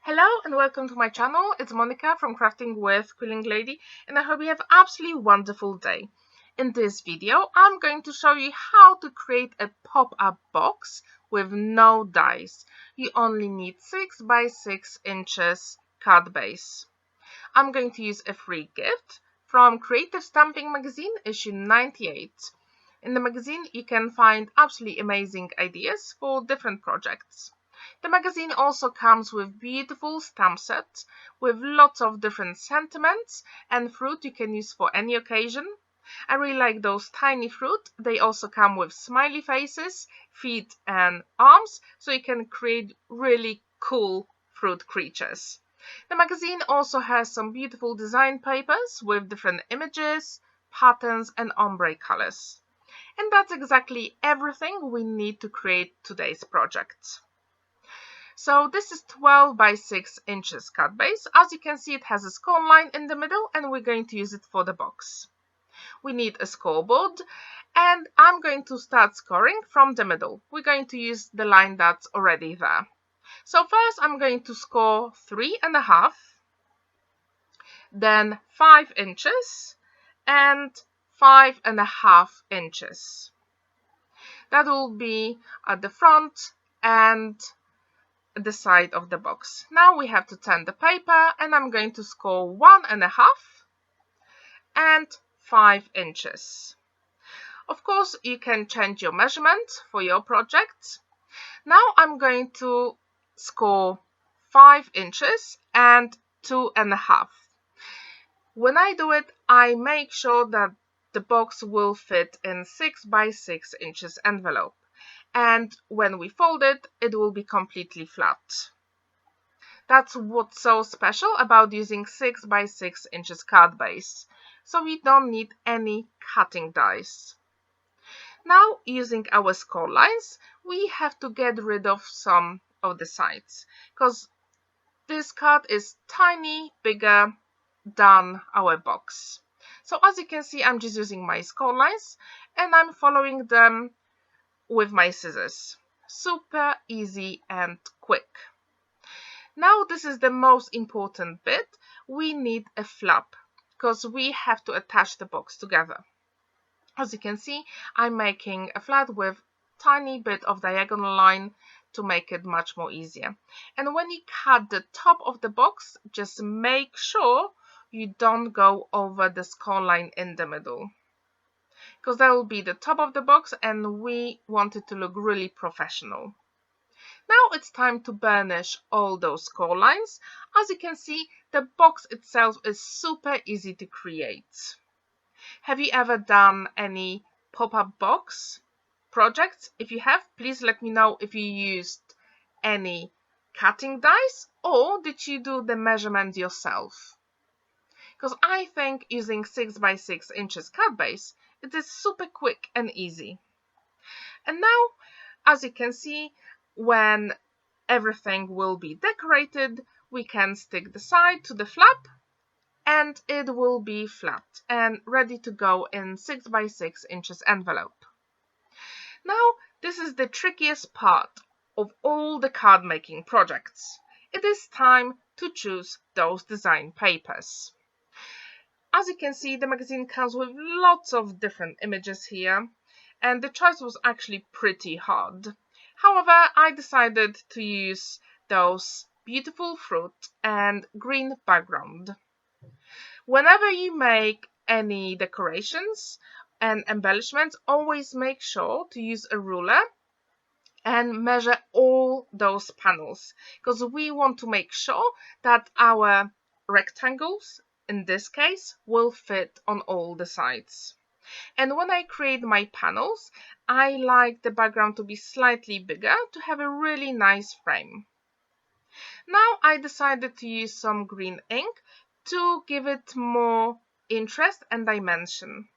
Hello and welcome to my channel. It's Monica from Crafting with Quilling Lady, and I hope you have an absolutely wonderful day. In this video, I'm going to show you how to create a pop-up box with no dies. You only need 6 by 6 inches card base. I'm going to use a free gift from Creative Stamping Magazine, issue 98. In the magazine, you can find absolutely amazing ideas for different projects. The magazine also comes with beautiful stamp sets with lots of different sentiments and fruit you can use for any occasion. I really like those tiny fruit. They also come with smiley faces, feet and arms, so you can create really cool fruit creatures. The magazine also has some beautiful design papers with different images, patterns and ombre colors. And that's exactly everything we need to create today's project. So this is 12 by 6 inches cut base. As you can see, it has a score line in the middle and we're going to use it for the box. We need a scoreboard and I'm going to start scoring from the middle. We're going to use the line that's already there. So first I'm going to score 3.5, then 5 inches and 5.5 inches. That will be at the front and the side of the box. Now we have to turn the paper and I'm going to score 1.5 and 5 inches. Of course, you can change your measurement for your project. Now I'm going to score 5 inches and 2.5. When I do it, I make sure that the box will fit in 6 by 6 inches envelope. And when we fold it, it will be completely flat. That's what's so special about using 6 by 6 inches card base. So we don't need any cutting dies. Now, using our score lines, we have to get rid of some of the sides because this card is tiny, bigger than our box. So as you can see, I'm just using my score lines and I'm following them with my scissors. Super easy and quick. Now this is the most important bit. We need a flap because we have to attach the box together. As you can see, I'm making a flap with tiny bit of diagonal line to make it much more easier. And when you cut the top of the box, just make sure you don't go over the score line in the middle, because that will be the top of the box and we want it to look really professional. Now it's time to burnish all those score lines. As you can see, the box itself is super easy to create. Have you ever done any pop-up box projects? If you have, please let me know if you used any cutting dies or did you do the measurement yourself? Because I think using 6 by 6 inches cut base, it is super quick and easy. And now, as you can see, when everything will be decorated, we can stick the side to the flap and it will be flat and ready to go in 6 by 6 inches envelope. Now, this is the trickiest part of all the card making projects. It is time to choose those design papers. As you can see, the magazine comes with lots of different images here, and the choice was actually pretty hard. However, I decided to use those beautiful fruit and green background. Whenever you make any decorations and embellishments, always make sure to use a ruler and measure all those panels, because we want to make sure that our rectangles in this case will fit on all the sides. And when I create my panels, I like the background to be slightly bigger to have a really nice frame. Now I decided to use some green ink to give it more interest and dimension.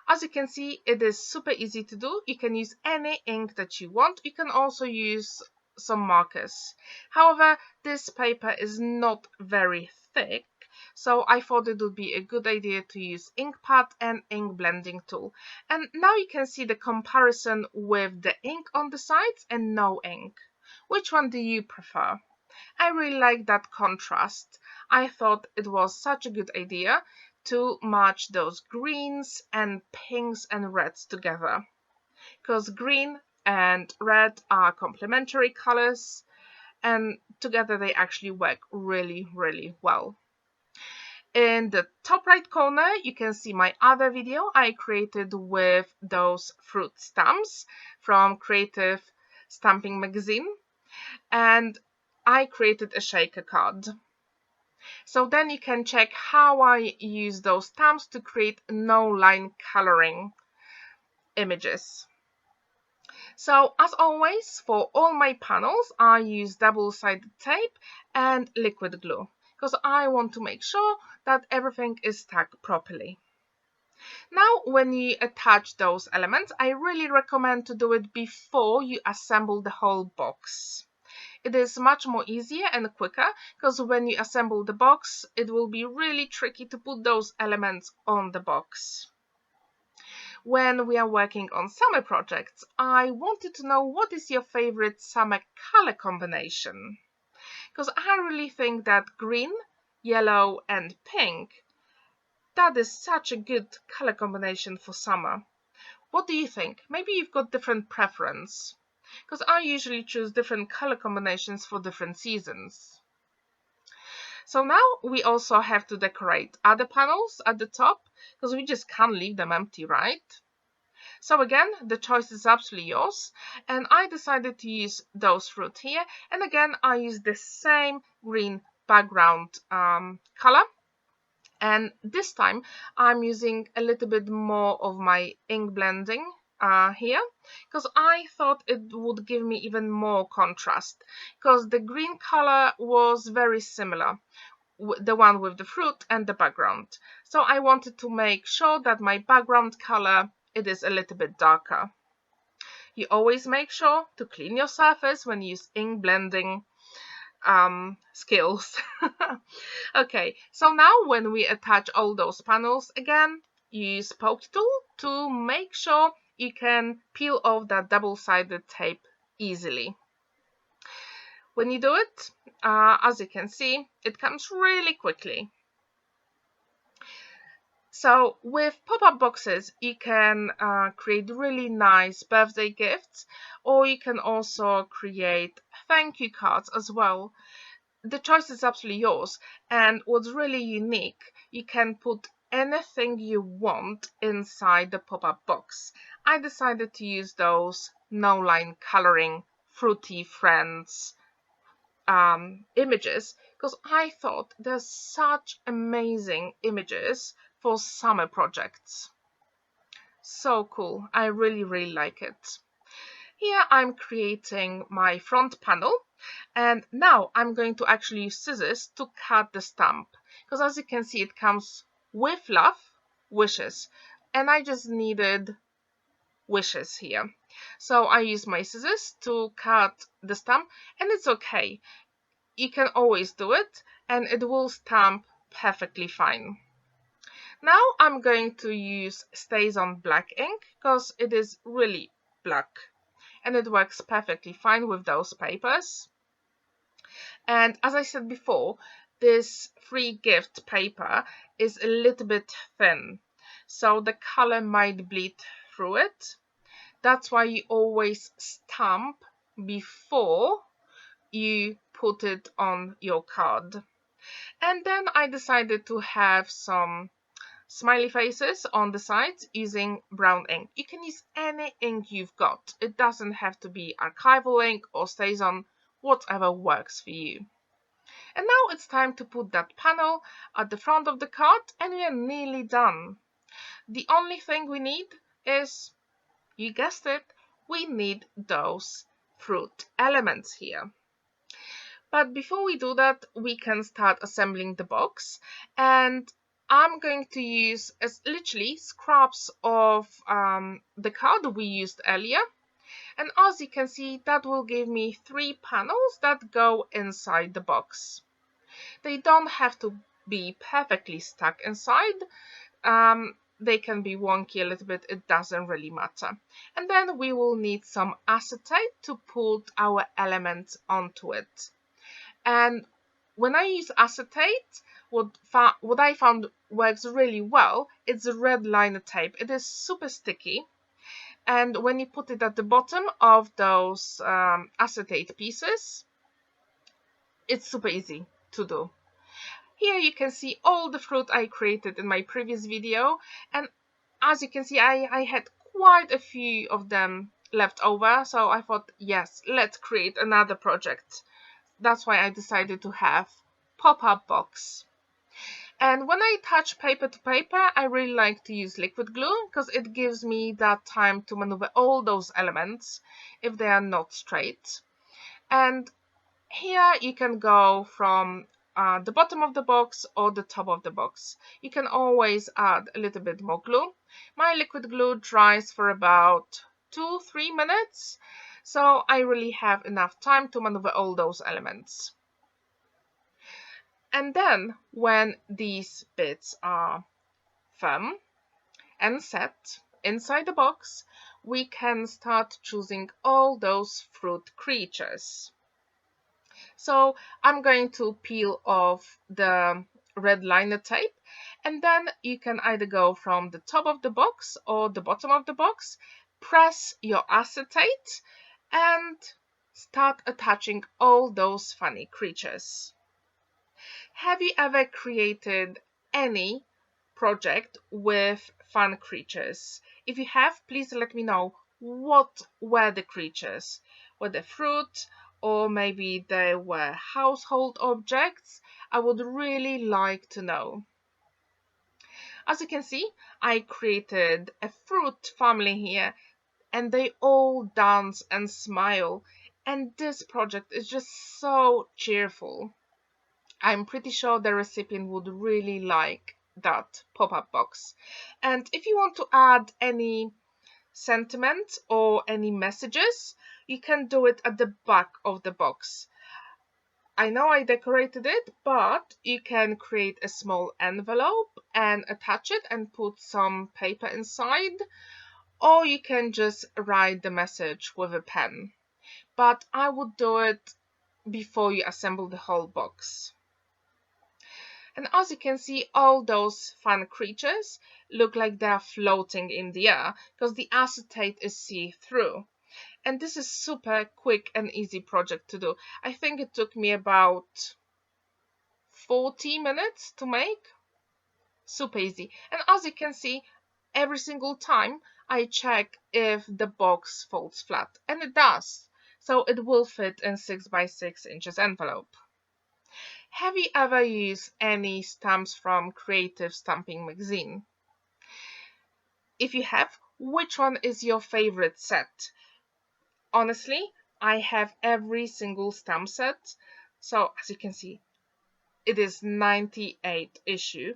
As you can see, it is super easy to do. You can use any ink that you want. You can also use some markers. However, this paper is not very thick, so I thought it would be a good idea to use ink pad and ink blending tool. And now you can see the comparison with the ink on the sides and no ink. Which one do you prefer? I really like that contrast. I thought it was such a good idea to match those greens and pinks and reds together, because green and red are complementary colors, and together they actually work really, really well. In the top right corner, you can see my other video I created with those fruit stamps from Creative Stamping Magazine, and I created a shaker card. So then you can check how I use those stamps to create no line coloring images. So as always, for all my panels, I use double-sided tape and liquid glue because I want to make sure that everything is stuck properly. Now, when you attach those elements, I really recommend to do it before you assemble the whole box. It is much more easier and quicker because when you assemble the box, it will be really tricky to put those elements on the box. When we are working on summer projects, I wanted to know what is your favorite summer color combination? Because I really think that green, yellow and pink, that is such a good color combination for summer. What do you think? Maybe you've got different preference, because I usually choose different color combinations for different seasons. So now we also have to decorate other panels at the top, because we just can't leave them empty, right? So again, the choice is absolutely yours, and I decided to use those fruit here, and again I use the same green background color, and this time I'm using a little bit more of my ink blending here, because I thought it would give me even more contrast, because the green color was very similar, the one with the fruit and the background. So I wanted to make sure that my background color, it is a little bit darker. You always make sure to clean your surface when you use ink blending skills. Okay, so now when we attach all those panels, again, use poke tool to make sure you can peel off that double-sided tape easily. When you do it, as you can see, it comes really quickly. So with pop-up boxes, you can create really nice birthday gifts, or you can also create thank you cards as well. The choice is absolutely yours, and what's really unique, you can put anything you want inside the pop-up box. I decided to use those no-line coloring fruity friends images because I thought there's such amazing images for summer projects. So cool. I really, really like it. Here I'm creating my front panel, and now I'm going to actually use scissors to cut the stamp, because as you can see it comes with love, wishes, and I just needed wishes here. So I use my scissors to cut the stamp, and it's okay. You can always do it, and it will stamp perfectly fine. Now I'm going to use StazOn black ink because it is really black and it works perfectly fine with those papers. And as I said before, this free gift paper is a little bit thin, so the color might bleed through it. That's why you always stamp before you put it on your card. And then I decided to have some smiley faces on the sides using brown ink. You can use any ink you've got. It doesn't have to be archival ink or StazOn, whatever works for you. And now it's time to put that panel at the front of the card, and we are nearly done. The only thing we need is, you guessed it, we need those fruit elements here. But before we do that, we can start assembling the box, and I'm going to use literally scraps of the card we used earlier, and as you can see, that will give me 3 panels that go inside the box. They don't have to be perfectly stuck inside. They can be wonky a little bit, it doesn't really matter. And then we will need some acetate to put our elements onto it. And when I use acetate, what I found works really well is the red liner tape. It is super sticky, and when you put it at the bottom of those acetate pieces, it's super easy to do. Here you can see all the fruit I created in my previous video, and as you can see, I had quite a few of them left over, so I thought, yes, let's create another project. That's why I decided to have pop-up box. And when I attach paper to paper, I really like to use liquid glue because it gives me that time to maneuver all those elements if they are not straight. And here you can go from the bottom of the box or the top of the box. You can always add a little bit more glue. My liquid glue dries for about 2-3 minutes, so I really have enough time to maneuver all those elements. And then when these bits are firm and set inside the box, we can start choosing all those fruit creatures. So I'm going to peel off the red liner tape, and then you can either go from the top of the box or the bottom of the box, press your acetate, and start attaching all those funny creatures. Have you ever created any project with fun creatures? If you have, please let me know what were the creatures. Were they fruit, or maybe they were household objects? I would really like to know. As you can see, I created a fruit family here, and they all dance and smile, and this project is just so cheerful. I'm pretty sure the recipient would really like that pop-up box. And if you want to add any sentiment or any messages, you can do it at the back of the box. I know I decorated it, but you can create a small envelope and attach it and put some paper inside, or you can just write the message with a pen. But I would do it before you assemble the whole box. And as you can see, all those fun creatures look like they're floating in the air because the acetate is see-through. And this is super quick and easy project to do. I think it took me about 40 minutes to make. Super easy. And as you can see, every single time I check if the box folds flat, and it does. So it will fit in 6x6 inches envelope. Have you ever used any stamps from Creative Stamping Magazine? If you have, which one is your favorite set? Honestly, I have every single stamp set. So as you can see, it is 98 issue.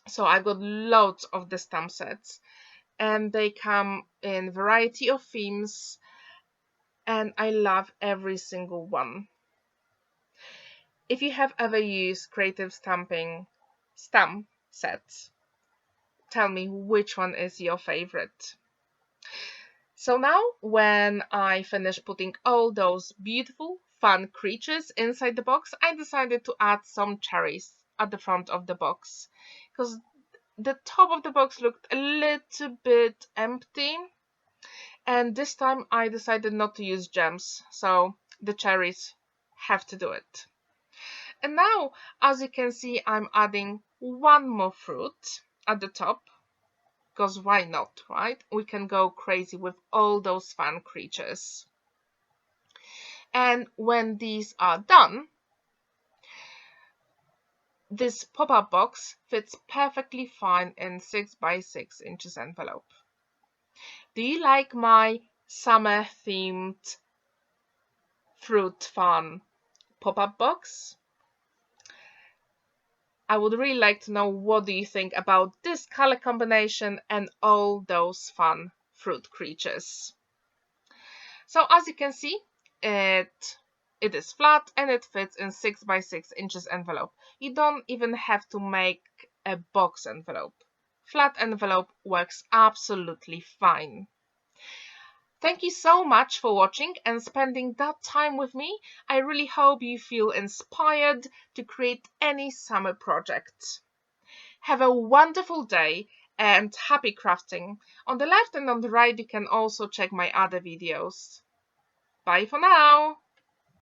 So I got loads of the stamp sets, and they come in variety of themes, and I love every single one. If you have ever used Creative Stamping stamp sets, tell me which one is your favorite. So now, when I finished putting all those beautiful, fun creatures inside the box, I decided to add some cherries at the front of the box, because the top of the box looked a little bit empty, and this time I decided not to use gems, so the cherries have to do it. And now, as you can see, I'm adding one more fruit at the top, because why not, right? We can go crazy with all those fun creatures. And when these are done, this pop-up box fits perfectly fine in 6x6 inches envelope. Do you like my summer-themed fruit fun pop-up box? I would really like to know what do you think about this color combination and all those fun fruit creatures. So as you can see, it is flat and it fits in 6x6 inches envelope. You don't even have to make a box envelope. Flat envelope works absolutely fine. Thank you so much for watching and spending that time with me. I really hope you feel inspired to create any summer project. Have a wonderful day and happy crafting. On the left and on the right you can also check my other videos. Bye for now!